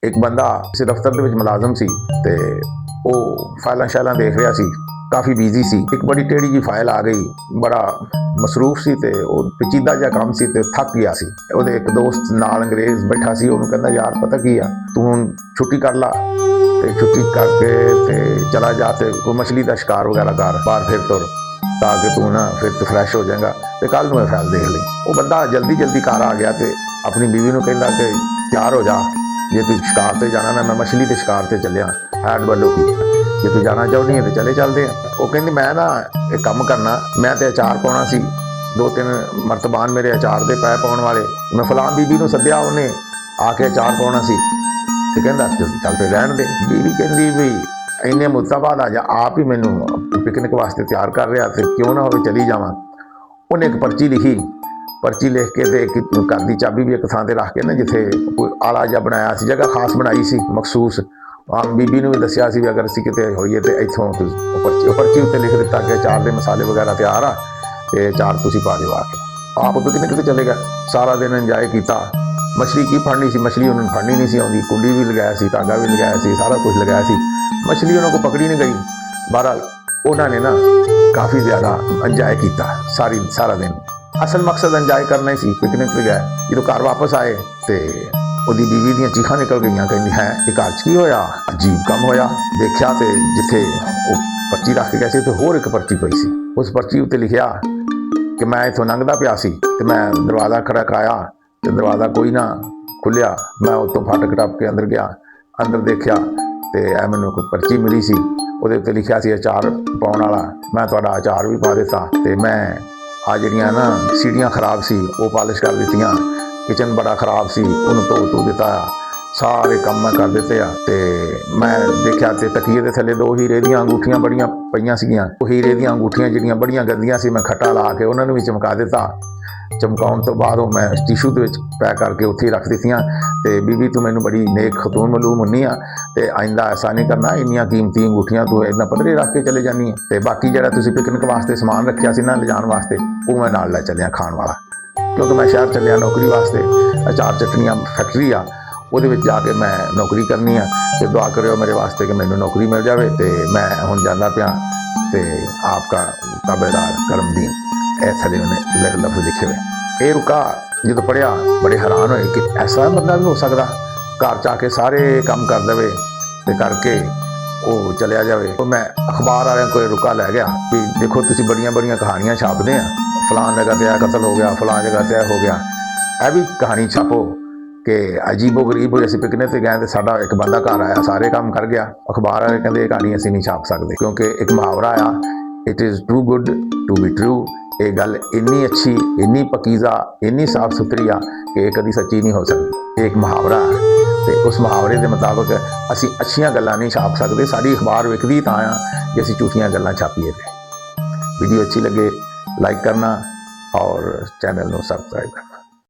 एक बंदा किसी दफ्तर ਦੇ ਵਿੱਚ ਮੁਲਾਜ਼ਮ ਸੀ ਤੇ ਉਹ ਫਾਈਲਾਂ ਸ਼ਾਇਲਾਂ ਦੇਖ ਰਿਹਾ ਸੀ, ਕਾਫੀ ਬਿਜ਼ੀ ਸੀ। ਇੱਕ ਬੜੀ ਟੇੜੀ ਜੀ ਫਾਈਲ ਆ ਗਈ, ਬੜਾ ਮਸਰੂਫ ਸੀ ਤੇ ਉਹ ਪੇਚੀਦਾ ਜਿਹਾ ਕੰਮ ਸੀ ਤੇ ਥੱਕ ਗਿਆ ਸੀ। ਉਹਦੇ ਇੱਕ ਦੋਸਤ ਨਾਲ ਅੰਗਰੇਜ਼ ਬੈਠਾ ਸੀ, ਉਹਨੂੰ ਕਹਿੰਦਾ ਯਾਰ ਪਤਾ ਕੀ ਆ, ਤੂੰ ਹੁਣ ਛੁੱਟੀ ਕਰ ਲਾ ਤੇ ਛੁੱਟੀ ਕਰਕੇ ਤੇ ਚਲਾ ਜਾ ਤੇ ਕੋਈ ਮਛਲੀ ਦਾ ਸ਼ਿਕਾਰ ਵਗੈਰਾ ਕਰ, ਬਾਹਰ ਫਿਰ ਤੁਰ, ਤਾਂ ਕਿ ਤੂੰ ਨਾ ਫਿਰ ਤੂੰ ਫਰੈਸ਼ ਹੋ ਜਾਏਗਾ ਤੇ ਕੱਲ ਨੂੰ ਇਹ ਫਾਈਲ ਦੇਖ ਲਈ। ਉਹ ਬੰਦਾ ਜਲਦੀ ਜਲਦੀ ਘਰ ਆ ਗਿਆ ਤੇ ਆਪਣੀ ਬੀਵੀ ਨੂੰ ਕਹਿੰਦਾ ਕਿ ਤਿਆਰ ਹੋ ਜਾ, ਜੇ ਤੂੰ ਸ਼ਿਕਾਰ ਤੇ ਜਾਣਾ ਨਾ, ਮੈਂ ਮਛਲੀ ਦੇ ਸ਼ਿਕਾਰ ਤੇ ਚੱਲਿਆ ਹੈਡ ਵੱਲੋਂ ਕੀ, ਜੇ ਤੂੰ ਜਾਣਾ ਚਾਹੁੰਦੀ ਹੈ ਤੇ ਚਲੇ ਚੱਲਦੇ ਆ। ਉਹ ਕਹਿੰਦੀ ਮੈਂ ਨਾ ਇਹ ਕੰਮ ਕਰਨਾ, ਮੈਂ ਤੇ ਅਚਾਰ ਪਾਉਣਾ ਸੀ, 2-3 ਮਰਤਬਾਨ ਮੇਰੇ ਅਚਾਰ ਦੇ ਪੈ ਪਾਉਣ ਵਾਲੇ, ਮੈਂ ਫਲਾਂ ਬੀਬੀ ਨੂੰ ਸੱਦਿਆ, ਉਹਨੇ ਆ ਕੇ ਅਚਾਰ ਪਾਉਣਾ ਸੀ ਤੇ ਕਹਿੰਦਾ ਚੱਲ ਫਿਰ ਰਹਿਣ ਦੇ। ਬੀਬੀ ਕਹਿੰਦੀ ਵੀ ਇੰਨੇ ਮੁੱਦਤਾਂ ਬਾਅਦ ਆ ਜਾ, ਆਪ ਹੀ ਮੈਨੂੰ ਪਿਕਨਿਕ ਵਾਸਤੇ ਤਿਆਰ ਕਰ ਰਿਹਾ ਤੇ ਕਿਉਂ ਨਾ ਹੋਵੇ ਚਲੀ ਜਾਵਾਂ। ਉਹਨੇ ਇੱਕ ਪਰਚੀ ਲਿਖੀ, ਪਰਚੀ ਲਿਖ ਕੇ ਤੇ ਇੱਕ ਘਰ ਦੀ ਚਾਬੀ ਵੀ ਇੱਕ ਥਾਂ ਤੇ ਰੱਖ ਕੇ ਨਾ, ਜਿੱਥੇ ਕੋਈ ਆਲਾ ਜਿਹਾ ਬਣਾਇਆ ਸੀ, ਜਗ੍ਹਾ ਖਾਸ ਬਣਾਈ ਸੀ ਮਖਸੂਸ। ਆਮ ਬੀਬੀ ਨੂੰ ਵੀ ਦੱਸਿਆ ਸੀ ਵੀ ਅਗਰ ਅਸੀਂ ਕਿਤੇ ਹੋਈਏ ਤੇ ਇੱਥੋਂ ਉਹ ਪਰਚੀ ਉੱਤੇ ਲਿਖ ਦਿੱਤਾ ਕਿ ਅਚਾਰ ਦੇ ਮਸਾਲੇ ਵਗੈਰਾ ਤਿਆਰ ਆ ਤੇ ਅਚਾਰ ਤੁਸੀਂ ਪਾ ਦਿਓ ਆ ਕੇ। ਆਪ ਪਿਕਨਿਕ ਤੇ ਚਲੇ ਗਏ, ਸਾਰਾ ਦਿਨ ਇੰਜੋਏ ਕੀਤਾ। ਮਛਲੀ ਕੀ ਫੜਨੀ ਸੀ, ਮਛਲੀ ਉਹਨਾਂ ਨੂੰ ਫੜਨੀ ਨਹੀਂ ਸੀ ਆਉਂਦੀ, ਕੁੰਡੀ ਵੀ ਲਗਾਇਆ ਸੀ, ਧਾਗਾ ਵੀ ਲਗਾਇਆ ਸੀ, ਸਾਰਾ ਕੁਝ ਲਗਾਇਆ ਸੀ, ਮਛਲੀ ਉਹਨਾਂ ਕੋਲ ਪਕੜੀ ਨਹੀਂ ਗਈ। ਬਹਰਹਾਲ ਉਹਨਾਂ ਨੇ ਨਾ ਕਾਫੀ ਜ਼ਿਆਦਾ ਇੰਜੋਏ ਕੀਤਾ ਸਾਰਾ ਦਿਨ। ਅਸਲ ਮਕਸਦ ਇੰਜੋਏ ਕਰਨਾ ਹੀ ਸੀ, ਪਿਕਨਿਕ ਤੇ ਗਏ। ਜਦੋਂ ਘਰ ਵਾਪਸ ਆਏ ਤੇ ਉਹਦੀ ਬੀਵੀ ਦੀਆਂ ਚੀਖਾਂ ਨਿਕਲ ਗਈਆਂ, ਕਹਿੰਦੀ ਹੈ ਇਹ ਘਰ 'ਚ ਕੀ ਹੋਇਆ, ਅਜੀਬ ਕੰਮ ਹੋਇਆ। ਦੇਖਿਆ ਤੇ ਜਿੱਥੇ ਉਹ ਪਰਚੀ ਰੱਖ ਕੇ ਗਏ ਸੀ ਤੇ ਹੋਰ ਇੱਕ ਪਰਚੀ ਪਈ ਸੀ। ਉਸ ਪਰਚੀ ਉੱਤੇ ਲਿਖਿਆ ਕਿ ਮੈਂ ਇੱਥੋਂ ਲੰਘਦਾ ਪਿਆ ਸੀ ਤੇ ਮੈਂ ਦਰਵਾਜ਼ਾ ਖੜਕਾਇਆ ਤੇ ਦਰਵਾਜ਼ਾ ਕੋਈ ਨਾ ਖੁੱਲਿਆ, ਮੈਂ ਉੱਤੋਂ ਫਾਟਕ ਟੱਪ ਕੇ ਅੰਦਰ ਗਿਆ, ਅੰਦਰ ਦੇਖਿਆ ਤੇ ਇਹ ਮੈਨੂੰ ਕੋਈ ਪਰਚੀ ਮਿਲੀ ਸੀ, ਉਹਦੇ ਉੱਤੇ ਲਿਖਿਆ ਸੀ ਅਚਾਰ ਪਾਉਣ ਵਾਲਾ। ਮੈਂ ਤੁਹਾਡਾ ਅਚਾਰ ਵੀ ਪਾ ਦਿੱਤਾ ਤੇ ਮੈਂ ਆ ਜਿਹੜੀਆਂ ਨਾ ਸੀੜੀਆਂ ਖਰਾਬ ਸੀ ਉਹ ਪਾਲਿਸ਼ ਕਰ ਦਿੱਤੀਆਂ, ਕਿਚਨ ਬੜਾ ਖਰਾਬ ਸੀ ਉਹਨੂੰ ਧੋ ਦਿੱਤਾ, ਸਾਰੇ ਕੰਮ ਮੈਂ ਕਰ ਦਿੱਤੇ ਆ। ਤੇ ਮੈਂ ਦੇਖਿਆ ਤੇ ਤਕੀਏ ਦੇ ਥੱਲੇ 2 ਹੀਰੇ ਦੀਆਂ ਅੰਗੂਠੀਆਂ ਬੜੀਆਂ ਪਈਆਂ ਸੀਗੀਆਂ। ਉਹ ਹੀਰੇ ਦੀਆਂ ਅੰਗੂਠੀਆਂ ਜਿਹੜੀਆਂ ਬੜੀਆਂ ਗੰਦੀਆਂ ਸੀ, ਮੈਂ ਖੱਟਾ ਲਾ ਕੇ ਉਹਨਾਂ ਨੂੰ ਵੀ ਚਮਕਾ ਦਿੱਤਾ। ਚਮਕਾਉਣ ਤੋਂ ਬਾਅਦ ਉਹ ਮੈਂ ਟਿਸ਼ੂ ਦੇ ਵਿੱਚ ਪੈਕ ਕਰਕੇ ਉੱਥੇ ਹੀ ਰੱਖ ਦਿੱਤੀਆਂ ਤੇ ਬੀਬੀ ਤੂੰ ਮੈਨੂੰ ਬੜੀ ਨੇਕ ਖਤੂਨ ਮਲੂਮ ਹੁੰਨੀ ਆ ਤੇ ਆਇੰਦਾ ਐਸਾ ਨਹੀਂ ਕਰਨਾ, ਇੰਨੀਆਂ ਕੀਮਤੀ ਅੰਗੂਠੀਆਂ ਤੂੰ ਇੰਨਾ ਪੱਧਰੇ ਰੱਖ ਕੇ ਚਲੇ ਜਾਂਦੀ ਹੈ। ਤੇ ਬਾਕੀ ਜਿਹੜਾ ਤੁਸੀਂ ਪਿਕਨਿਕ ਵਾਸਤੇ ਸਮਾਨ ਰੱਖਿਆ ਸੀ ਨਾ ਲਿਜਾਣ ਵਾਸਤੇ, ਉਹ ਮੈਂ ਨਾਲ ਲੈ ਚੱਲਿਆ ਖਾਣ ਵਾਲਾ, ਕਿਉਂਕਿ ਮੈਂ ਸ਼ਹਿਰ ਚੱਲਿਆ ਨੌਕਰੀ ਵਾਸਤੇ। ਅਚਾਰ ਚਟਨੀਆਂ ਫੈਕਟਰੀ ਆ, ਉਹਦੇ ਵਿੱਚ ਜਾ ਕੇ ਮੈਂ ਨੌਕਰੀ ਕਰਨੀ ਆ ਤੇ ਦੁਆ ਕਰਿਓ ਮੇਰੇ ਵਾਸਤੇ ਕਿ ਮੈਨੂੰ ਨੌਕਰੀ ਮਿਲ ਜਾਵੇ। ਤੇ ਮੈਂ ਹੁਣ ਜਾਂਦਾ ਪਿਆ ਤੇ ਆਪਕਾ ਤਾਬੇਦਾਰ ਕਰਮਦੀਨ, ਇਹ ਥੱਲੇ ਉਹਨੇ ਲਫ਼ਜ਼ ਲਿਖੇ ਹੋਏ। ਇਹ ਰੁਕਾ ਜਦੋਂ ਪੜ੍ਹਿਆ ਬੜੇ ਹੈਰਾਨ ਹੋਏ ਕਿ ਐਸਾ ਬੰਦਾ ਵੀ ਹੋ ਸਕਦਾ, ਘਰ 'ਚ ਆ ਕੇ ਸਾਰੇ ਕੰਮ ਕਰ ਦੇਵੇ ਤੇ ਕਰਕੇ ਉਹ ਚਲਿਆ ਜਾਵੇ। ਉਹ ਮੈਂ ਅਖਬਾਰ ਵਾਲਿਆਂ ਕੋਲ ਰੁਕਾ ਲੈ ਗਿਆ ਵੀ ਦੇਖੋ ਤੁਸੀਂ ਬੜੀਆਂ ਕਹਾਣੀਆਂ ਛਾਪਦੇ ਆ, ਫਲਾਂ ਜਗ੍ਹਾ ਤੇ ਇਹ ਕਤਲ ਹੋ ਗਿਆ, ਫਲਾਂ ਜਗ੍ਹਾ ਤੇ ਇਹ ਹੋ ਗਿਆ, ਇਹ ਵੀ ਕਹਾਣੀ ਛਾਪੋ ਕਿ ਅਜੀਬੋ ਗਰੀਬ ਹੋਏ ਅਸੀਂ ਪਿਕਨਿਕ ਤੇ ਗਏ ਤੇ ਸਾਡਾ ਇੱਕ ਬੰਦਾ ਘਰ ਆਇਆ ਸਾਰੇ ਕੰਮ ਕਰ ਗਿਆ। ਅਖਬਾਰ ਵਾਲੇ ਕਹਿੰਦੇ ਇਹ ਕਹਾਣੀ ਅਸੀਂ ਨਹੀਂ ਛਾਪ ਸਕਦੇ, ਕਿਉਂਕਿ ਇੱਕ ਮੁਹਾਵਰਾ ਆ, it is too good to be true. ਇਹ ਗੱਲ ਇੰਨੀ ਅੱਛੀ, ਇੰਨੀ ਪਕੀਜ਼ਾ, ਇੰਨੀ ਸਾਫ਼ ਸੁਥਰੀ ਆ ਕਿ ਇਹ ਕਦੀ ਸੱਚੀ ਨਹੀਂ ਹੋ ਸਕਦੀ। ਇਹ ਇੱਕ ਮੁਹਾਵਰਾ ਤੇ ਉਸ ਮੁਹਾਵਰੇ ਦੇ ਮੁਤਾਬਕ ਅਸੀਂ ਅੱਛੀਆਂ ਗੱਲਾਂ ਨਹੀਂ ਛਾਪ ਸਕਦੇ। ਸਾਡੀ ਅਖਬਾਰ ਵਿਕਦੀ ਤਾਂ ਆ ਕਿ ਅਸੀਂ ਝੂਠੀਆਂ ਗੱਲਾਂ ਛਾਪੀਏ। ਤੇ ਵੀਡੀਓ अच्छी लगे लाइक करना और चैनल को सब्सक्राइब करना।